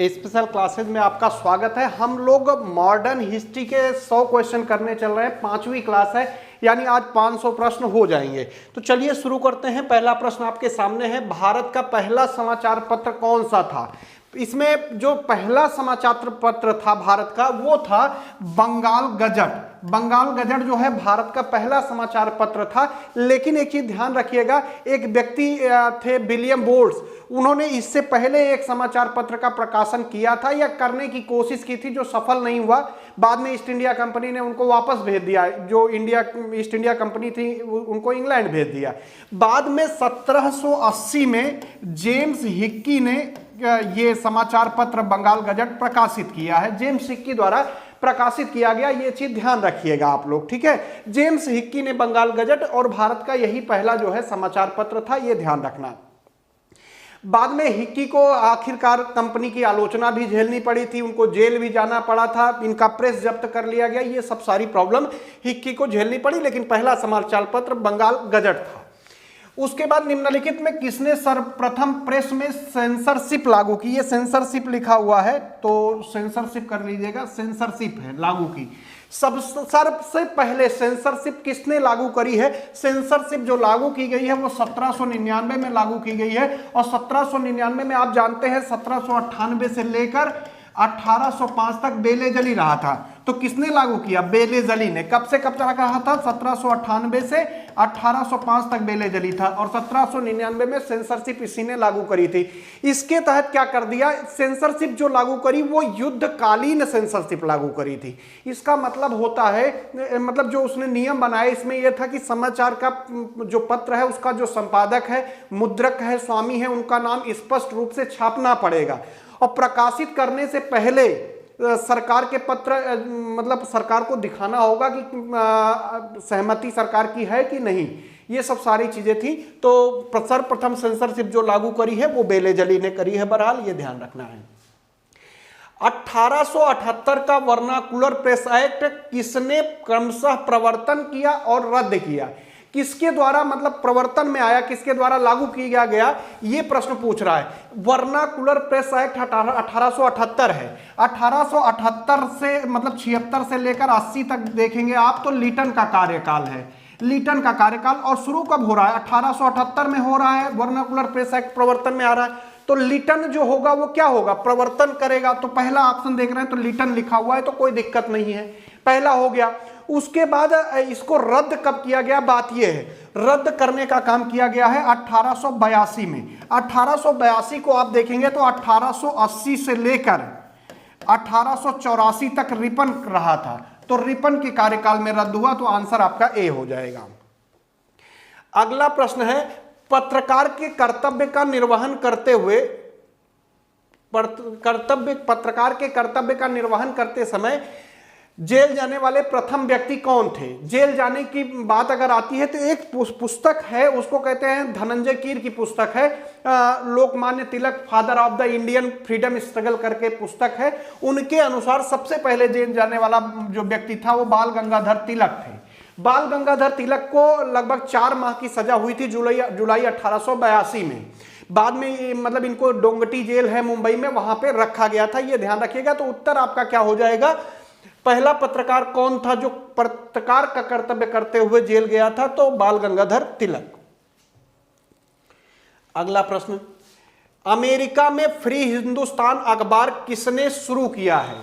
Special classes में आपका स्वागत है। हम लोग मॉडर्न हिस्ट्री के 100 क्वेश्चन करने चल रहे हैं। 5वीं क्लास है, यानी आज 500 प्रश्न हो जाएंगे। तो चलिए शुरू करते हैं। पहला प्रश्न आपके सामने है, भारत का पहला समाचार पत्र कौन सा था? इसमें जो पहला समाचार पत्र था भारत का, वो था बंगाल गजट। बंगाल गजट जो है भारत का पहला समाचार पत्र था। लेकिन एक चीज ध्यान रखिएगा, एक व्यक्ति थे विलियम बोल्स, उन्होंने इससे पहले एक समाचार पत्र का प्रकाशन किया था या करने की कोशिश की थी, जो सफल नहीं हुआ। बाद में ईस्ट इंडिया कंपनी ने उनको वापस भेज दिया। जो ईस्ट इंडिया कंपनी थी उनको इंग्लैंड भेज दिया। बाद में 1780 में जेम्स हिक्की ने ये समाचार पत्र बंगाल गजट प्रकाशित किया है। जेम्स हिक्की द्वारा प्रकाशित किया गया, ये चीज ध्यान रखिएगा आप लोग, ठीक है। जेम्स हिक्की ने बंगाल गजट, और भारत का यही पहला जो है समाचार पत्र था, ये ध्यान रखना। बाद में हिक्की को आखिरकार कंपनी की आलोचना भी झेलनी पड़ी थी, उनको जेल भी जाना पड़ा था, इनका प्रेस जब्त कर लिया गया, ये सब सारी प्रॉब्लम हिक्की को झेलनी पड़ी। लेकिन पहला समाचार पत्र बंगाल गजट था। उसके बाद निम्नलिखित में किसने सर्वप्रथम प्रेस में सेंसरशिप लागू की? ये सेंसरशिप लिखा हुआ है तो सेंसरशिप कर लीजिएगा, सेंसरशिप है लागू की। सबसे पहले सेंसरशिप किसने लागू करी है? सेंसरशिप जो लागू की गई है वो 1799 में लागू की गई है। और 1799 में आप जानते हैं 1798 से लेकर 1805 तक बेले-जली रहा था। तो किसने लागू किया? बेले-जली ने। कब से कब तक रहा था? 1798 से 1805 तक बेले-जली था, और 1799 में सेंसरशिप इसी ने लागू करी थी। इसके तहत क्या कर दिया? सेंसरशिप जो लागू करी वो युद्धकालीन सेंसरशिप लागू करी थी। इसका मतलब होता है, मतलब जो उसने नियम बनाए इसमें यह था कि समाचार का जो पत्र है उसका जो संपादक है, मुद्रक है, स्वामी है, उनका नाम स्पष्ट रूप से छापना पड़ेगा। और प्रकाशित करने से पहले सरकार के पत्र, मतलब सरकार को दिखाना होगा कि सहमति सरकार की है कि नहीं। ये सब सारी चीजें थी। तो सर्वप्रथम सेंसरशिप जो लागू करी है वो बेले-जली ने करी है। बहरहाल ये ध्यान रखना है। 1878 का वर्नाकुलर प्रेस एक्ट किसने क्रमशः प्रवर्तन किया और रद्द किया? किसके द्वारा मतलब प्रवर्तन में आया, किसके द्वारा लागू किया गया, ये प्रश्न पूछ रहा है। वर्नाकुलर प्रेस एक्ट 1878 है। 1878 से मतलब 76 से लेकर 80 तक देखेंगे आप तो लीटन का कार्यकाल है। लीटन का कार्यकाल। और शुरू कब हो रहा है? 1878 में हो रहा है। वर्नाकुलर प्रेस एक्ट प्रवर्तन में आ रहा है। तो लीटन जो होगा वो क्या होगा? प्रवर्तन करेगा। तो पहला ऑप्शन देख रहे हैं तो लीटन लिखा हुआ है, तो कोई दिक्कत नहीं है, पहला हो गया। उसके बाद इसको रद्द कब किया गया? बात यह है, रद्द करने का काम किया गया है 1882 में। 1882 को आप देखेंगे तो 1880 से लेकर 1884 तक रिपन रहा था। तो रिपन के कार्यकाल में रद्द हुआ। तो आंसर आपका ए हो जाएगा। अगला प्रश्न है, पत्रकार के कर्तव्य का निर्वहन करते हुए पत्रकार के कर्तव्य का निर्वहन करते समय जेल जाने वाले प्रथम व्यक्ति कौन थे? जेल जाने की बात अगर आती है तो एक पुस्तक है, उसको कहते हैं धनंजय कीर की पुस्तक है, Lokmanya Tilak father of the Indian freedom struggle करके पुस्तक है। उनके अनुसार सबसे पहले जेल जाने वाला जो व्यक्ति था वो बाल गंगाधर तिलक थे। बाल गंगाधर तिलक को लगभग 4 माह की सजा हुई थी जुलाई 1882 में। बाद में मतलब इनको डोंगटी जेल है मुंबई में, वहां पे रखा गया था, ये ध्यान रखिएगा। तो उत्तर आपका क्या हो जाएगा? पहला पत्रकार कौन था जो पत्रकार का कर्तव्य करते हुए जेल गया था? तो बाल गंगाधर तिलक। अगला प्रश्न, अमेरिका में फ्री हिंदुस्तान अखबार किसने शुरू किया है?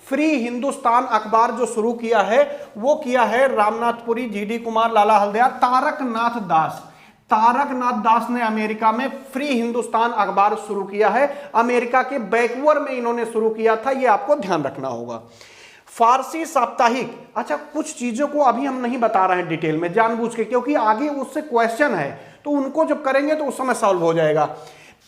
फ्री हिंदुस्तान अखबार जो शुरू किया है वो किया है रामनाथपुरी, जीडी कुमार, लाला हल्दिया, तारकनाथ दास। तारकनाथ दास ने अमेरिका में फ्री हिंदुस्तान अखबार शुरू किया है। अमेरिका के बैकवर में इन्होंने शुरू किया था, ये आपको ध्यान रखना होगा। फारसी साप्ताहिक, अच्छा कुछ चीजों को अभी हम नहीं बता रहे हैं डिटेल में जानबूझ के, क्योंकि आगे उससे क्वेश्चन है तो उनको जब करेंगे तो उस समय सॉल्व हो जाएगा।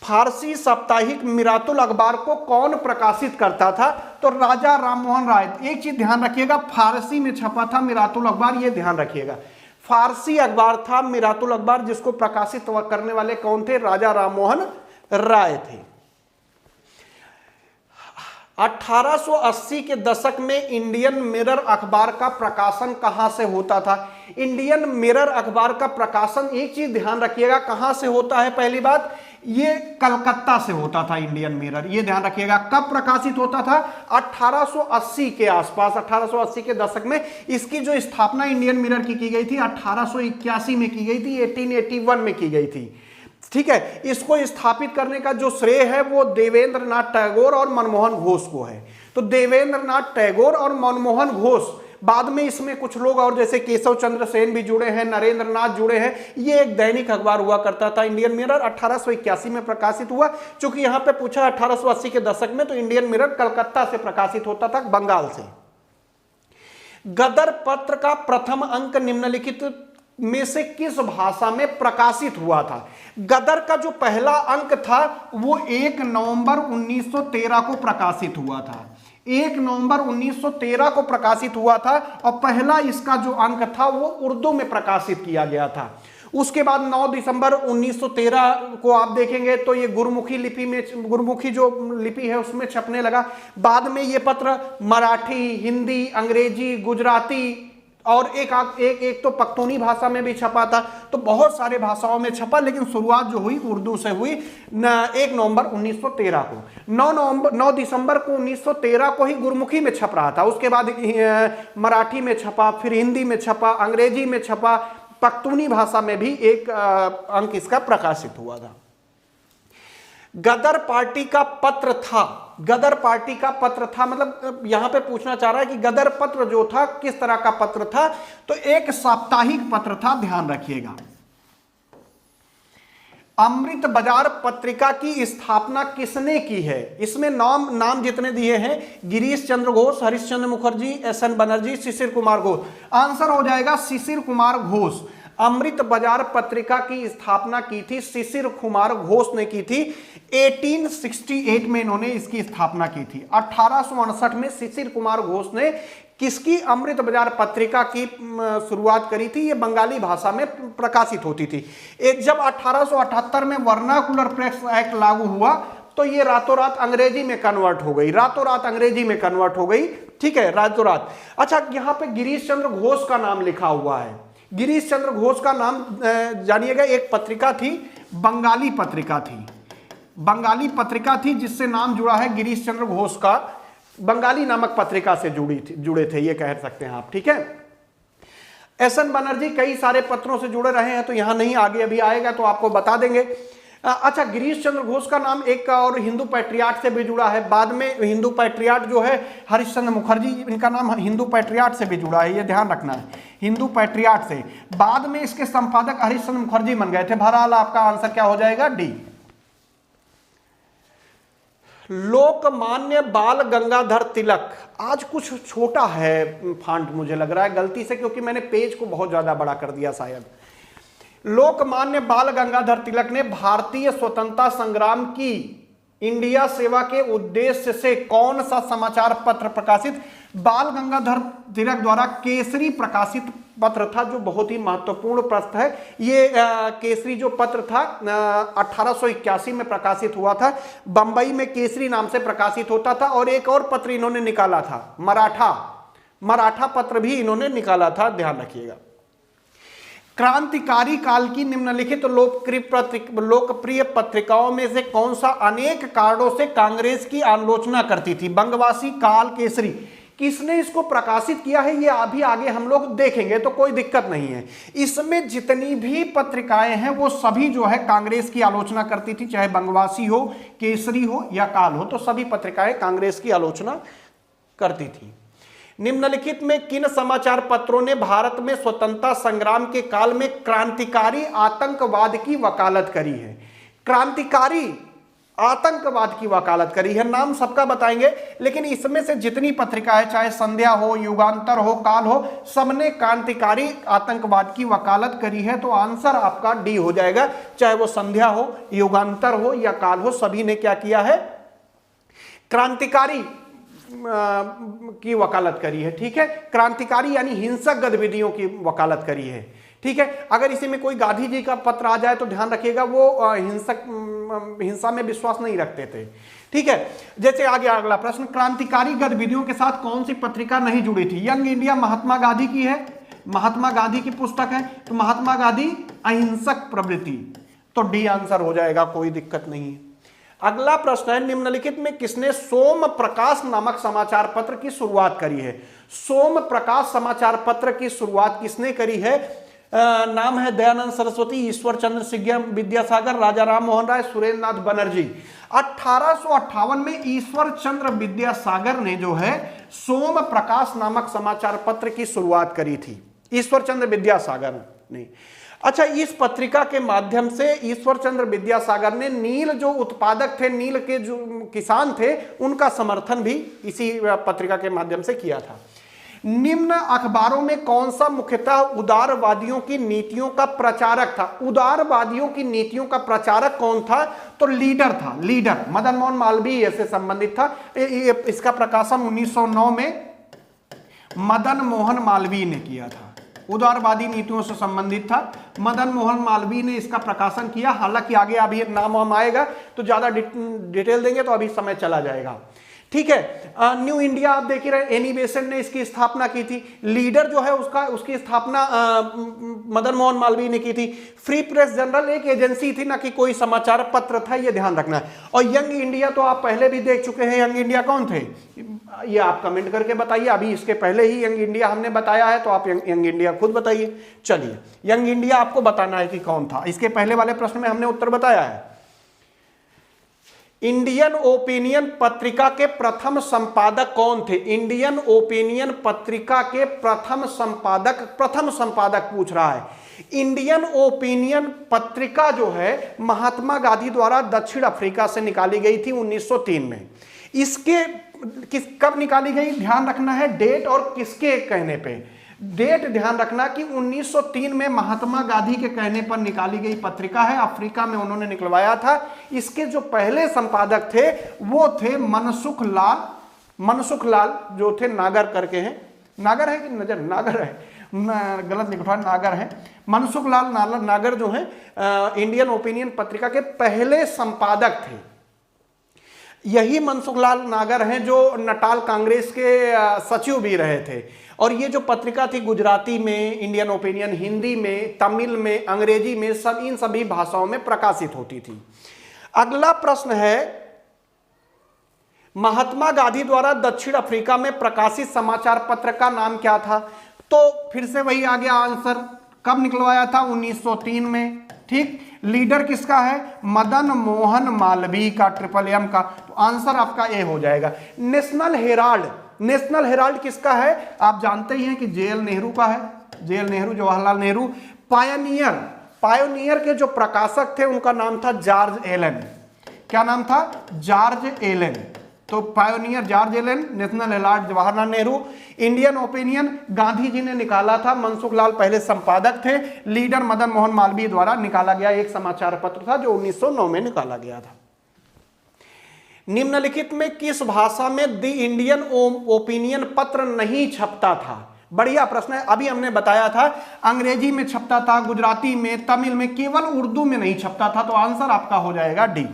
फारसी साप्ताहिक मिरातुल अखबार को कौन प्रकाशित करता था? तो राजा राममोहन राय। एक चीज ध्यान रखिएगा, फारसी में छपा था मिरातुल अखबार, ये ध्यान रखिएगा। फारसी अखबार था मिरातुल अखबार, जिसको प्रकाशित करने वाले कौन थे? राजा राममोहन राय थे। 1880 के दशक में इंडियन मिरर अखबार का प्रकाशन कहां से होता था? इंडियन मिरर अखबार का प्रकाशन, एक चीज ध्यान रखिएगा, कहां से होता है? पहली बात, ये कलकत्ता से होता था इंडियन मिरर, ये ध्यान रखिएगा। कब प्रकाशित होता था? 1880 के आसपास, 1880 के दशक में। इसकी जो स्थापना इंडियन मिरर की गई थी 1881 में की गई थी, 1881 में की गई थी। ठीक है, इसको स्थापित करने का जो श्रेय है वो देवेंद्र नाथ टैगोर और मनमोहन घोष को है। तो देवेंद्र नाथ टैगोर और मनमोहन घोष, बाद में इसमें कुछ लोग और जैसे केशव चंद्र सेन भी जुड़े हैं, नरेंद्र नाथ जुड़े हैं। ये एक दैनिक अखबार हुआ करता था इंडियन मिरर, 1881 में प्रकाशित हुआ। चूंकि यहां पे पूछा 1880 के दशक में, तो इंडियन मिरर कलकत्ता से प्रकाशित होता था, बंगाल से। गदर पत्र का प्रथम अंक निम्नलिखित में से किस भाषा में प्रकाशित हुआ था? गदर का जो पहला अंक था वो 1 नवंबर 1913 को प्रकाशित हुआ था। 1 नवंबर 1913 को प्रकाशित हुआ था और पहला इसका जो अंक था वो उर्दू में प्रकाशित किया गया था। उसके बाद 9 दिसंबर 1913 को आप देखेंगे तो ये गुरुमुखी लिपि में, गुरुमुखी जो लिपि है उसमें छपने लगा। बाद में ये पत्र मराठी, हिंदी, अंग्रेजी, गुजराती और एक तो पख्तूनी भाषा में भी छपा था। तो बहुत सारे भाषाओं में छपा, लेकिन शुरुआत जो हुई उर्दू से हुई 1 नवंबर 1913 को। 9 दिसंबर को 1913 को ही गुरुमुखी में छप रहा था। उसके बाद मराठी में छपा, फिर हिंदी में छपा, अंग्रेजी में छपा, पख्तूनी भाषा में भी एक अंक इसका प्रकाशित हुआ था। गदर पार्टी का पत्र था, गदर पार्टी का पत्र था, मतलब यहां पे पूछना चाह रहा है कि गदर पत्र जो था किस तरह का पत्र था? तो एक साप्ताहिक पत्र था, ध्यान रखिएगा। अमृत बाजार पत्रिका की स्थापना किसने की है? इसमें नाम जितने दिए हैं, गिरीश चंद्र घोष, हरिश्चंद्र मुखर्जी, एस.एन. बनर्जी, शिशिर कुमार घोष। आंसर हो जाएगा शिशिर कुमार घोष। अमृत बाजार पत्रिका की स्थापना की थी शिशिर कुमार घोष ने की थी। 1868 में इन्होंने इसकी स्थापना की थी। 1859 में शिशिर कुमार घोष ने किसकी अमृत बाजार पत्रिका की शुरुआत करी थी? ये बंगाली भाषा में प्रकाशित होती थी। जब 1878 में वर्नाकुलर प्रेस एक्ट लागू हुआ तो ये रातों रात अंग्रेजी में कन्वर्ट हो गई, रातों रात अंग्रेजी में कन्वर्ट हो गई। ठीक है, रातों रात। अच्छा, यहां पे गिरीश चंद्र घोष का नाम लिखा हुआ है। गिरीश चंद्र घोष का नाम जानिएगा। एक पत्रिका थी, बंगाली पत्रिका थी, बंगाली पत्रिका थी जिससे नाम जुड़ा है गिरीश चंद्र घोष का। बंगाली नामक पत्रिका से जुड़े थे, ये कह सकते हैं आप। ठीक है, एस.एन. बनर्जी कई सारे पत्रों से जुड़े रहे हैं, तो यहां नहीं, आगे अभी आएगा तो आपको बता देंगे। अच्छा, गिरीश चंद्र घोष का नाम एक और हिंदू पैट्रियाट से भी जुड़ा है। बाद में हिंदू पैट्रियाट जो है हरिश्चंद्र मुखर्जी, इनका नाम हिंदू पैट्रियाट से भी जुड़ा है, ये ध्यान रखना है, हिंदू पैट्रियाट से। बाद में इसके संपादक हरिश्चंद्र मुखर्जी बन गए थे। बहरहाल आपका आंसर क्या हो जाएगा? डी। लोकमान्य बाल गंगाधर तिलक, आज कुछ छोटा है फॉन्ट मुझे लग रहा है गलती से, क्योंकि मैंने पेज को बहुत ज्यादा बड़ा कर दिया शायद। लोकमान्य बाल गंगाधर तिलक ने भारतीय स्वतंत्रता संग्राम की इंडिया सेवा के उद्देश्य से कौन सा समाचार पत्र प्रकाशित? बाल गंगाधर तिलक द्वारा केसरी प्रकाशित पत्र था, जो बहुत ही महत्वपूर्ण प्रश्न है। ये केसरी जो पत्र था 1881 में प्रकाशित हुआ था। बंबई में केसरी नाम से प्रकाशित होता था। और एक और पत्र इन्होंने निकाला था, मराठा पत्र भी इन्होंने निकाला था, ध्यान रखिएगा। क्रांतिकारी काल की निम्नलिखित लोकप्रिय पत्रिकाओं में से कौन सा अनेक कारणों से कांग्रेस की आलोचना करती थी? बंगवासी, काल, केसरी। किसने इसको प्रकाशित किया है ये अभी आगे हम लोग देखेंगे, तो कोई दिक्कत नहीं है। इसमें जितनी भी पत्रिकाएं हैं वो सभी जो है कांग्रेस की आलोचना करती थी, चाहे बंगवासी हो, केसरी हो या काल हो, तो सभी पत्रिकाएं कांग्रेस की आलोचना करती थी। निम्नलिखित में किन समाचार पत्रों ने भारत में स्वतंत्रता संग्राम के काल में क्रांतिकारी आतंकवाद की वकालत करी है? क्रांतिकारी आतंकवाद की वकालत करी है। नाम सबका बताएंगे, लेकिन इसमें से जितनी पत्रिका है, चाहे संध्या हो, युगांतर हो, काल हो, सबने क्रांतिकारी आतंकवाद की वकालत करी है। तो आंसर आपका डी हो जाएगा। चाहे वो संध्या हो, युगांतर हो या काल हो, सभी ने क्या किया है? क्रांतिकारी की वकालत करी है। ठीक है, क्रांतिकारी यानी हिंसक गतिविधियों की वकालत करी है। ठीक है, अगर इसी में कोई गांधी जी का पत्र आ जाए तो ध्यान रखिएगा, वो हिंसा में विश्वास नहीं रखते थे। ठीक है, जैसे आगे अगला प्रश्न, क्रांतिकारी गतिविधियों के साथ कौन सी पत्रिका नहीं जुड़ी थी? यंग इंडिया महात्मा गांधी की है, महात्मा गांधी की पुस्तक है, तो महात्मा गांधी अहिंसक प्रवृत्ति, तो डी आंसर हो जाएगा, कोई दिक्कत नहीं है। अगला प्रश्न है, निम्नलिखित में किसने सोम प्रकाश नामक समाचार पत्र की शुरुआत करी है? सोम प्रकाश समाचार पत्र की शुरुआत किसने करी है? नाम है दयानंद सरस्वती, ईश्वर चंद्र सिंह विद्यासागर, राजा राम मोहन राय, सुरेंद्र नाथ बनर्जी। 1858 में ईश्वर चंद्र विद्यासागर ने जो है सोम प्रकाश नामक समाचार पत्र की शुरुआत करी थी, ईश्वर चंद्र विद्यासागर ने। अच्छा, इस पत्रिका के माध्यम से ईश्वर चंद्र विद्यासागर ने नील जो उत्पादक थे, नील के जो किसान थे, उनका समर्थन भी इसी पत्रिका के माध्यम से किया था। निम्न अखबारों में कौन सा मुख्यतः उदारवादियों की नीतियों का प्रचारक था? उदारवादियों की नीतियों का प्रचारक कौन था? तो लीडर था, लीडर मदन मोहन मालवीय से संबंधित था। इसका प्रकाशन 1909 में मदन मोहन मालवीय ने किया था। उदारवादी नीतियों से संबंधित था, मदन मोहन मालवीय ने इसका प्रकाशन किया। हालांकि आगे अभी नाम आएगा तो ज्यादा डिटेल देंगे तो अभी समय चला जाएगा, ठीक है। न्यू इंडिया आप देख ही रहे, एनी बेसेंट ने इसकी स्थापना की थी। लीडर जो है उसकी स्थापना मदन मोहन मालवीय ने की थी। फ्री प्रेस जनरल एक एजेंसी थी, ना कि कोई समाचार पत्र था, ये ध्यान रखना है। और यंग इंडिया तो आप पहले भी देख चुके हैं। यंग इंडिया कौन थे ये आप कमेंट करके बताइए। अभी इसके पहले ही यंग इंडिया हमने बताया है, तो आप यंग इंडिया खुद बताइए। चलिए, यंग इंडिया आपको बताना है कि कौन था। इसके पहले वाले प्रश्न में हमने उत्तर बताया है। इंडियन ओपिनियन पत्रिका के प्रथम संपादक कौन थे? इंडियन ओपिनियन पत्रिका के प्रथम संपादक पूछ रहा है। इंडियन ओपिनियन पत्रिका जो है महात्मा गांधी द्वारा दक्षिण अफ्रीका से निकाली गई थी 1903 में। इसके कब निकाली गई ध्यान रखना है, डेट और किसके कहने पे। डेट ध्यान रखना कि 1903 में महात्मा गांधी के कहने पर निकाली गई पत्रिका है, अफ्रीका में उन्होंने निकलवाया था। इसके जो पहले संपादक थे वो थे मनसुख लाल जो थे नागर करके हैं, नागर है कि नजर नागर है, गलत लिखा, नागर है। मनसुख लाल नागर जो है इंडियन ओपिनियन पत्रिका के पहले संपादक थे। यही मनसुख लाल नागर हैं जो नटाल कांग्रेस के सचिव भी रहे थे। और ये जो पत्रिका थी गुजराती में, इंडियन ओपिनियन हिंदी में, तमिल में, अंग्रेजी में, सब इन सभी भाषाओं में प्रकाशित होती थी। अगला प्रश्न है, महात्मा गांधी द्वारा दक्षिण अफ्रीका में प्रकाशित समाचार पत्र का नाम क्या था? तो फिर से वही आ गया आंसर, कब निकलवाया था? 1903 में, ठीक। लीडर किसका है? मदन मोहन मालवीय का, MMM का। तो आंसर आपका ए हो जाएगा। नेशनल हेराल्ड किसका है? आप जानते ही हैं कि JL नेहरू का है, JL नेहरू, जवाहरलाल नेहरू। पायोनियर के जो प्रकाशक थे उनका नाम था जॉर्ज एलन। क्या नाम था? George Allen. तो Pioneer George Allen, National Herald Jawaharlal Nehru, Indian Opinion Gandhi ji ने निकाला था, मनसुख लाल पहले संपादक थे, लीडर मदन मोहन मालवीय द्वारा निकाला गया एक समाचार पत्र था जो 1909 में निकाला गया था। निम्नलिखित में किस भाषा में द इंडियन ओपिनियन पत्र नहीं छपता था? बढ़िया प्रश्न है। अभी हमने बताया था अंग्रेजी में छपता था, गुजराती में, तमिल में, केवल उर्दू में नहीं छपता था। तो आंसर आपका हो जाएगा डी।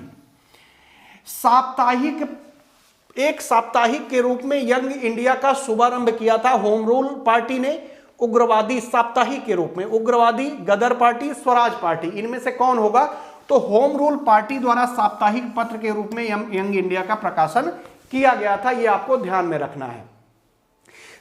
एक साप्ताहिक के रूप में यंग इंडिया का शुभारंभ किया था होम रूल पार्टी ने। उग्रवादी साप्ताहिक के रूप में, उग्रवादी, गदर पार्टी, स्वराज पार्टी, इनमें से कौन होगा? तो होम रूल पार्टी द्वारा साप्ताहिक पत्र के रूप में यंग इंडिया का प्रकाशन किया गया था। यह आपको ध्यान में रखना है।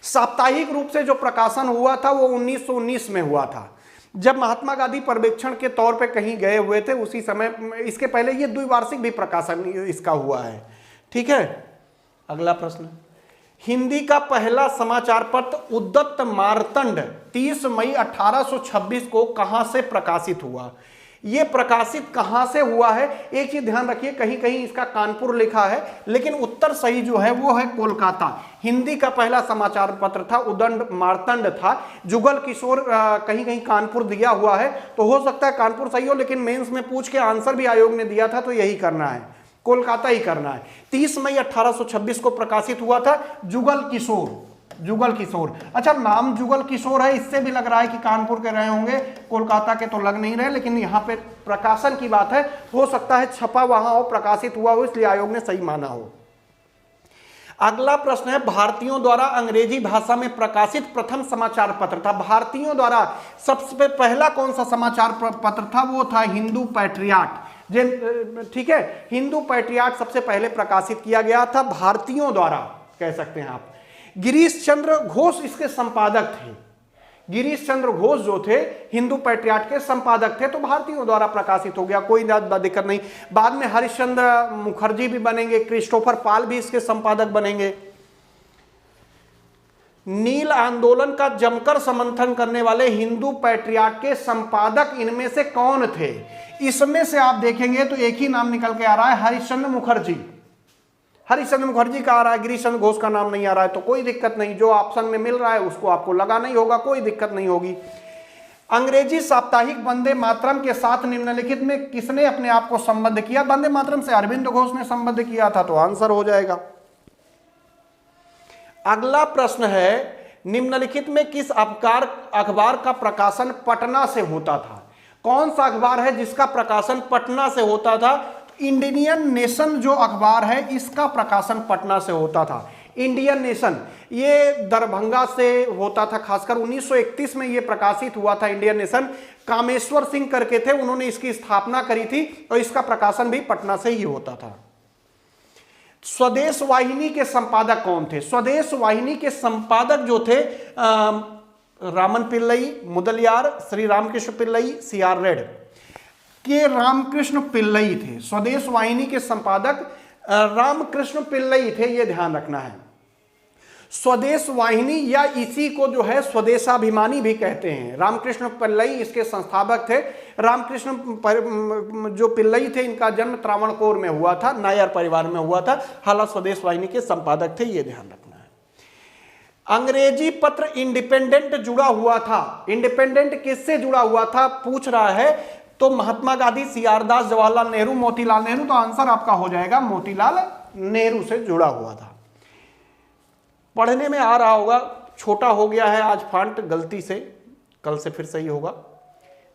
साप्ताहिक रूप से जो प्रकाशन हुआ था वो 1919 में हुआ था, जब महात्मा गांधी पर्यवेक्षण के तौर पे कहीं गए हुए थे, उसी समय। इसके पहले ये द्विवार्षिक भी प्रकाशन इसका हुआ है, ठीक है। अगला प्रश्न, हिंदी का पहला समाचार पत्र उद्दत मार्तंड 30 मई 1826 को कहां से प्रकाशित हुआ? यह प्रकाशित कहां से हुआ है? एक चीज ध्यान रखिए, कहीं कहीं इसका कानपुर लिखा है, लेकिन उत्तर सही जो है वो है कोलकाता। हिंदी का पहला समाचार पत्र था, उद्दत मार्तंड था। जुगल किशोर कहीं कहीं कानपुर दिया हुआ है, तो हो सकता है कानपुर सही हो, लेकिन मेंस में पूछ के आंसर भी आयोग ने दिया था, तो यही करना है, कोलकाता ही करना है। 30 मई 1826 को प्रकाशित हुआ था। जुगल किशोर। अच्छा, नाम जुगल किशोर है, इससे भी लग रहा है कि कानपुर के रहे होंगे, कोलकाता के तो लग नहीं रहे, लेकिन यहाँ पे प्रकाशन की बात है, हो सकता है छपा वहां हो, प्रकाशित हुआ हो, इसलिए आयोग ने सही माना हो। अगला प्रश्न है, भारतीयों द्वारा अंग्रेजी भाषा में प्रकाशित प्रथम समाचार पत्र था। भारतीयों द्वारा सबसे पहला कौन सा समाचार पत्र था? वो था हिंदू पैट्रियाट। ठीक है, हिंदू पैट्रियाट सबसे पहले प्रकाशित किया गया था भारतीयों द्वारा, कह सकते हैं आप। गिरीश चंद्र घोष इसके संपादक थे। गिरीश चंद्र घोष जो थे हिंदू पैट्रियाट के संपादक थे, तो भारतीयों द्वारा प्रकाशित हो गया, कोई दिक्कत नहीं। बाद में हरिश्चंद्र मुखर्जी भी बनेंगे, क्रिस्टोफर पाल भी इसके संपादक बनेंगे। नील आंदोलन का जमकर समर्थन करने वाले हिंदू पैट्रियाट के संपादक इनमें से कौन थे? इसमें से आप देखेंगे तो एक ही नाम निकल के आ रहा है, हरिश्चंद्र मुखर्जी। हरिश्चंद्र मुखर्जी का आ रहा है, गिरीश चंद्र घोष का नाम नहीं आ रहा है, तो कोई दिक्कत नहीं, जो ऑप्शन में मिल रहा है उसको आपको लगाना ही होगा, कोई दिक्कत नहीं होगी। अंग्रेजी साप्ताहिक वंदे मातरम के साथ निम्नलिखित में किसने अपने आप को संबद्ध किया? वंदे मातरम से अरविंद घोष ने संबद्ध किया था, तो आंसर हो जाएगा। अगला प्रश्न है, निम्नलिखित में किस अखबार का प्रकाशन पटना से होता था? कौन सा अखबार है जिसका प्रकाशन पटना से होता था? इंडियन नेशन जो अखबार है इसका प्रकाशन पटना से होता था। इंडियन नेशन ये दरभंगा से होता था, खासकर 1931 में ये प्रकाशित हुआ था। इंडियन नेशन कामेश्वर सिंह करके थे, उन्होंने इसकी स्थापना करी थी और इसका प्रकाशन भी पटना से ही होता था। स्वदेश वाहिनी के संपादक कौन थे? स्वदेश वाहिनी के संपादक जो थे रामन पिल्लई, मुदलियार, श्री रामकृष्ण पिल्लई, सीआर रेड के रामकृष्ण पिल्लई थे। स्वदेश वाहिनी के संपादक रामकृष्ण पिल्लई थे, ये ध्यान रखना है। स्वदेश वाहिनी या इसी को जो है स्वदेशाभिमानी भी कहते हैं। रामकृष्ण पिल्लई इसके संस्थापक थे। रामकृष्ण जो पिल्लई थे इनका जन्म त्रावणकोर में हुआ था, नायर परिवार में हुआ था, हालांकि स्वदेश वाहिनी के संपादक थे, ये ध्यान रखना है। अंग्रेजी पत्र इंडिपेंडेंट जुड़ा हुआ था। इंडिपेंडेंट किससे जुड़ा हुआ था पूछ रहा है, तो महात्मा गांधी, सीआर दास, जवाहरलाल नेहरू, मोतीलाल नेहरू, तो आंसर आपका हो जाएगा मोतीलाल नेहरू से जुड़ा हुआ था। पढ़ने में आ रहा होगा, छोटा हो गया है आज फॉन्ट गलती से, कल से फिर सही होगा।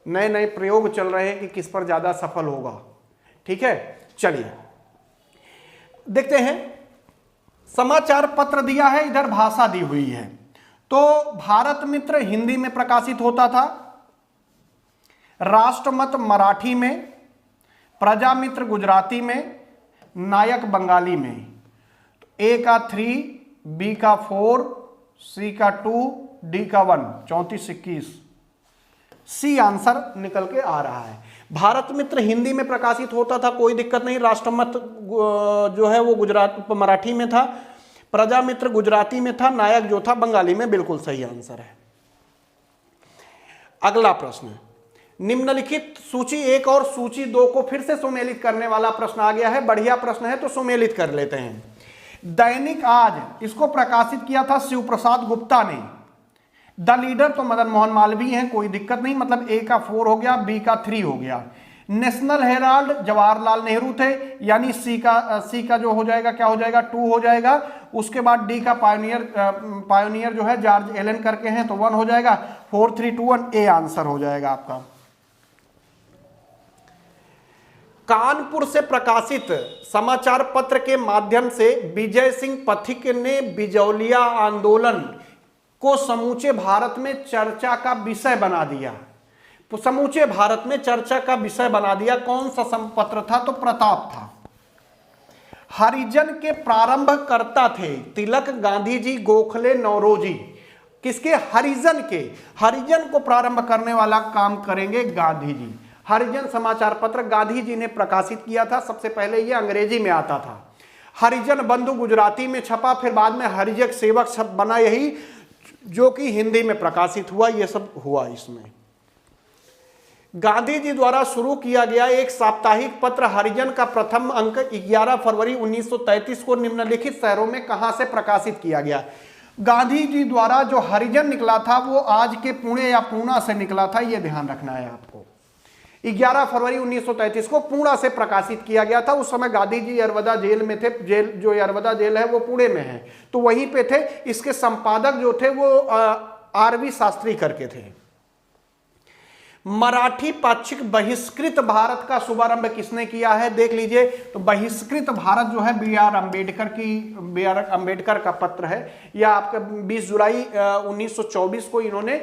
नए नए प्रयोग चल रहे हैं कि किस पर ज्यादा सफल होगा। ठीक है, चलिए देखते हैं। समाचार पत्र दिया है, इधर भाषा दी हुई है। तो भारत मित्र हिंदी में प्रकाशित होता था, राष्ट्रमत मराठी में, प्रजामित्र गुजराती में, नायक बंगाली में। ए का 3, बी का 4, सी का 2, डी का 1, 34-21, सी आंसर निकल के आ रहा है। भारत मित्र हिंदी में प्रकाशित होता था, कोई दिक्कत नहीं। राष्ट्रमत जो है वो गुजरात मराठी में था, प्रजामित्र गुजराती में था, नायक जो था बंगाली में, बिल्कुल सही आंसर है। अगला प्रश्न, निम्नलिखित सूची 1 और सूची 2 को फिर से सुमेलित करने वाला प्रश्न आ गया है। बढ़िया प्रश्न है तो सुमेलित कर लेते हैं। दैनिक आज इसको प्रकाशित किया था शिव प्रसाद गुप्ता ने। द लीडर तो मदन मोहन मालवीय हैं, कोई दिक्कत नहीं, मतलब ए का 4 हो गया, बी का 3 हो गया। नेशनल हेराल्ड जवाहरलाल नेहरू थे, यानी सी का जो हो जाएगा क्या हो जाएगा 2 हो जाएगा। उसके बाद डी का पायोनियर जो है जॉर्ज एलन करके हैं, तो 1 हो जाएगा। 4, 3, 2, 1 ए आंसर हो जाएगा आपका। कानपुर से प्रकाशित समाचार पत्र के माध्यम से विजय सिंह पथिक ने बिजौलिया आंदोलन को समूचे भारत में चर्चा का विषय बना दिया। समूचे भारत में चर्चा का विषय बना दिया। कौन सा पत्र था? तो प्रताप था। हरिजन के प्रारंभकर्ता थे तिलक, गांधी जी, गोखले, नौरोजी। किसके? हरिजन के। हरिजन को प्रारंभ करने वाला काम करेंगे गांधी जी। हरिजन समाचार पत्र गांधी जी ने प्रकाशित किया था। सबसे पहले ये अंग्रेजी में आता था, हरिजन बंधु गुजराती में छपा, फिर बाद में हरिजन सेवक शब्द बना यही, जो कि हिंदी में प्रकाशित हुआ। ये सब हुआ इसमें। गांधी जी द्वारा शुरू किया गया एक साप्ताहिक पत्र हरिजन का प्रथम अंक 11 फरवरी 1933 को निम्नलिखित शहरों में कहां से प्रकाशित किया गया? गांधी जी द्वारा जो हरिजन निकला था वो आज के पुणे या पूना से निकला था, ये ध्यान रखना है आपको। 11 फरवरी 1933 को पूना से प्रकाशित किया गया था। उस समय गांधी जी यरवदा जेल में थे। जेल जो यरवदा जेल है वो पुणे में है, तो वहीं पे थे। इसके संपादक जो थे वो आरवी शास्त्री करके थे। मराठी पाक्षिक बहिष्कृत भारत का शुभारंभ किसने किया है? देख लीजिए, तो बहिष्कृत भारत जो है बी आर अम्बेडकर का पत्र है। यह आपका 20 जुलाई 1924 को इन्होंने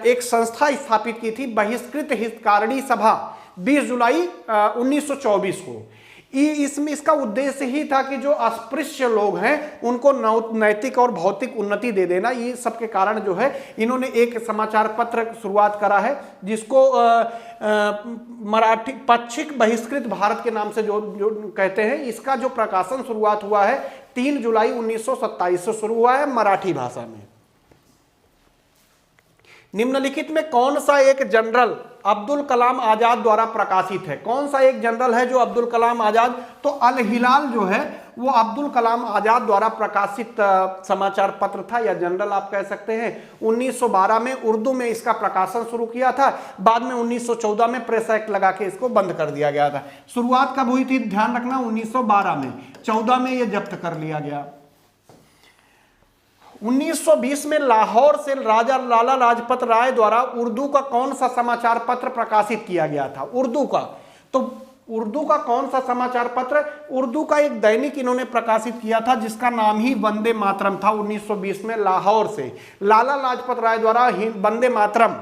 एक संस्था स्थापित की थी, बहिष्कृत हितकारिणी सभा, 20 जुलाई 1924 को। इसमें इसका उद्देश्य ही था कि जो अस्पृश्य लोग हैं उनको नैतिक और भौतिक उन्नति दे देना। ये सबके कारण जो है इन्होंने एक समाचार पत्र शुरुआत करा है, जिसको मराठी पाक्षिक बहिष्कृत भारत के नाम से जो कहते हैं। इसका जो प्रकाशन शुरुआत हुआ है 3 जुलाई 1927 से शुरू हुआ है मराठी भाषा में। निम्नलिखित में कौन सा एक जर्नल अब्दुल कलाम आजाद द्वारा प्रकाशित है? कौन सा एक जर्नल है जो अब्दुल कलाम आजाद? तो अल हिलाल जो है वो अब्दुल कलाम आजाद द्वारा प्रकाशित समाचार पत्र था या जर्नल आप कह सकते हैं। 1912 में उर्दू में इसका प्रकाशन शुरू किया था, बाद में 1914 में प्रेस एक्ट लगा के इसको बंद कर दिया गया था। शुरुआत कब हुई थी? ध्यान रखना 1912 में, 14 में यह जब्त कर लिया गया। 1920 में लाहौर से राजा लाला लाजपत राय द्वारा उर्दू का कौन सा समाचार पत्र प्रकाशित किया गया था? उर्दू का, तो उर्दू का कौन सा समाचार पत्र? उर्दू का एक दैनिक इन्होंने प्रकाशित किया था जिसका नाम ही वंदे मातरम था। 1920 में लाहौर से लाला लाजपत राय द्वारा वंदे मातरम,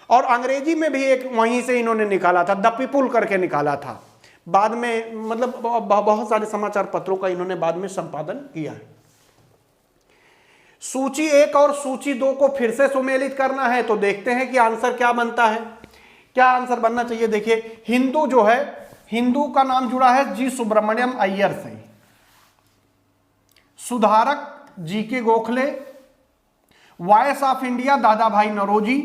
और अंग्रेजी में भी एक वहीं से इन्होंने निकाला था, द पीपुल करके निकाला था। बाद में मतलब बहुत सारे समाचार पत्रों का इन्होंने बाद में संपादन किया है। सूची 1 और सूची 2 को फिर से सुमेलित करना है, तो देखते हैं कि आंसर क्या बनता है। क्या आंसर बनना चाहिए? देखिए, हिंदू जो है, हिंदू का नाम जुड़ा है जी सुब्रमण्यम अय्यर से, सुधारक जी के गोखले, वॉइस ऑफ इंडिया दादा भाई नौरोजी,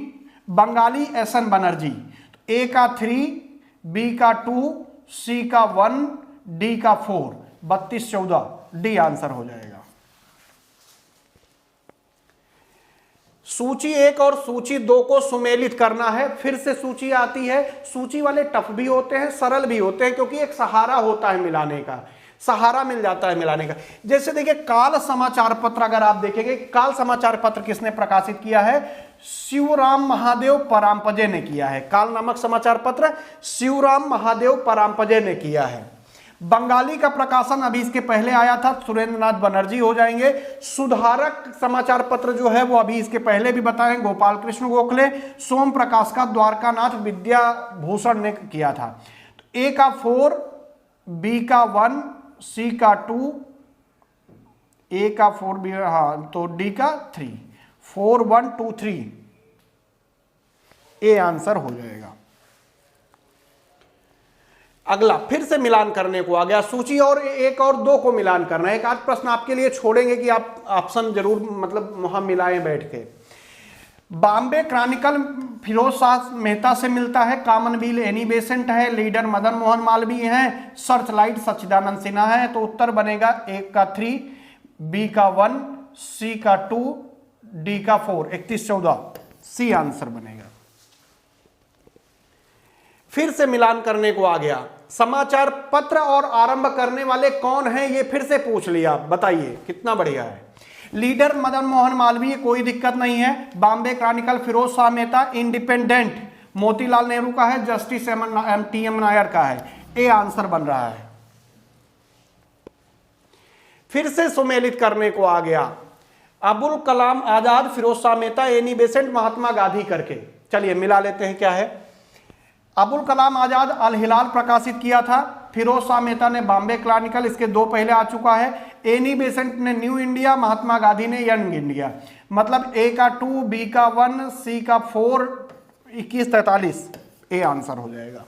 बंगाली एसएन बनर्जी। ए का 3, बी का 2, सी का 1, डी का 4, 32 14, डी आंसर हो जाएगा। सूची 1 और सूची 2 को सुमेलित करना है। फिर से सूची आती है, सूची वाले टफ भी होते हैं, सरल भी होते हैं, क्योंकि एक सहारा होता है मिलाने का, सहारा मिल जाता है मिलाने का। जैसे देखिए, काल समाचार पत्र अगर आप देखेंगे, काल समाचार पत्र किसने प्रकाशित किया है? शिवराम महादेव परांपजे ने किया है। काल नामक समाचार पत्र शिवराम महादेव परांपजे ने किया है। बंगाली का प्रकाशन अभी इसके पहले आया था, सुरेंद्र नाथ बनर्जी हो जाएंगे। सुधारक समाचार पत्र जो है वो अभी इसके पहले भी बताएं, गोपाल कृष्ण गोखले। सोम प्रकाश का द्वारकानाथ विद्याभूषण ने किया था। तो ए का 4, बी का 1, सी का 2, ए का 4, बी, हाँ, तो डी का 3, 4 1 2 3, ए आंसर हो जाएगा। अगला फिर से मिलान करने को आ गया, सूची और 1 और 2 को मिलान करना है। एक आध प्रश्न आपके लिए छोड़ेंगे कि आप ऑप्शन जरूर मतलब वहां मिलाएं बैठ के। बॉम्बे क्रॉनिकल फिरोज शाह मेहता से मिलता है, कॉमनवेल्थ एनी बेसेंट है, लीडर मदन मोहन मालवीय हैं, सर्चलाइट सच्चिदानंद सिन्हा है। तो उत्तर बनेगा ए का 3, बी का 1, सी का 2, डी का 4, 31 14, सी आंसर बनेगा। फिर से मिलान करने को आ गया। समाचार पत्र और आरंभ करने वाले कौन हैं ये फिर से पूछ लिया, बताइए कितना बढ़िया है। लीडर मदन मोहन मालवीय, कोई दिक्कत नहीं है। बॉम्बे क्रॉनिकल फिरोज शाह मेहता, इंडिपेंडेंट मोतीलाल नेहरू का है, जस्टिस TM नायर का है। ए आंसर बन रहा है। फिर से सुमेलित करने को आ गया, अबुल कलाम आजाद, फिरोज शाह मेहता, एनी बेसेंट, महात्मा गांधी करके। चलिए मिला लेते हैं क्या है। अबुल कलाम आजाद अल हिलाल प्रकाशित किया था, फिरोज शाह मेहता ने बॉम्बे क्रॉनिकल, इसके 2 पहले आ चुका है। एनी बेसेंट ने न्यू इंडिया, महात्मा गांधी ने यंग इंडिया। मतलब ए का 2, बी का 1, सी का 4, 21 43, ए आंसर हो जाएगा।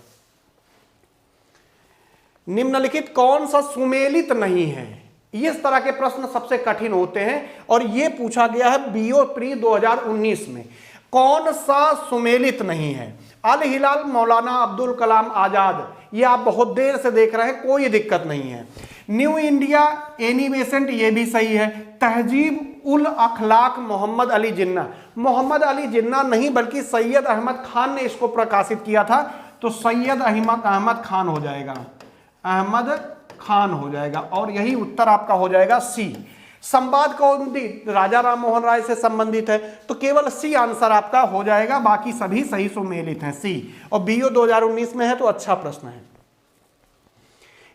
निम्नलिखित कौन सा सुमेलित नहीं है? इस तरह के प्रश्न सबसे कठिन होते हैं और ये पूछा गया है BO प्री 2019 में। कौन सा सुमेलित नहीं है? अल हिलाल मौलाना अब्दुल कलाम आजाद, ये आप बहुत देर से देख रहे हैं, कोई दिक्कत नहीं है। न्यू इंडिया एनी बेसेंट, ये भी सही है। तहजीब उल अखलाक मोहम्मद अली जिन्ना, मोहम्मद अली जिन्ना नहीं बल्कि सैयद अहमद खान ने इसको प्रकाशित किया था, तो सैयद अहमद खान हो जाएगा, अहमद खान हो जाएगा। और यही उत्तर आपका हो जाएगा सी। संवाद कौमुदी राजा राम मोहन राय से संबंधित है, तो केवल सी आंसर आपका हो जाएगा, बाकी सभी सही सुमेलित हैं, सी। और बीओ 2019 में है तो अच्छा प्रश्न है।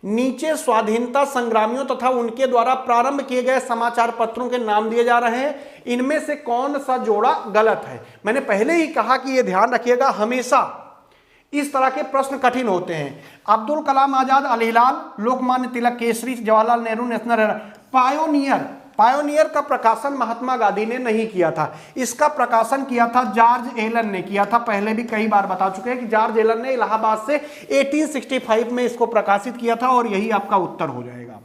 नीचे स्वाधीनता संग्रामियों तथा उनके द्वारा प्रारंभ किए गए समाचार पत्रों के नाम दिए जा रहे हैं, इनमें से कौन सा जोड़ा गलत है। मैंने पहले ही कहा कि यह ध्यान रखिएगा, हमेशा इस तरह के प्रश्न कठिन होते हैं। Abdul Kalam Azad, Al Hilal, Lokmanya Tilak Kesari, Jawaharlal Nehru National Pioneer. Pioneer का प्रकाशन महात्मा गांधी ने नहीं किया था, इसका प्रकाशन किया था जॉर्ज एलन ने किया था। पहले भी कई बार बता चुके हैं कि जॉर्ज एलन ने इलाहाबाद से 1865 में इसको प्रकाशित किया था, और यही आपका उत्तर हो जाएगा।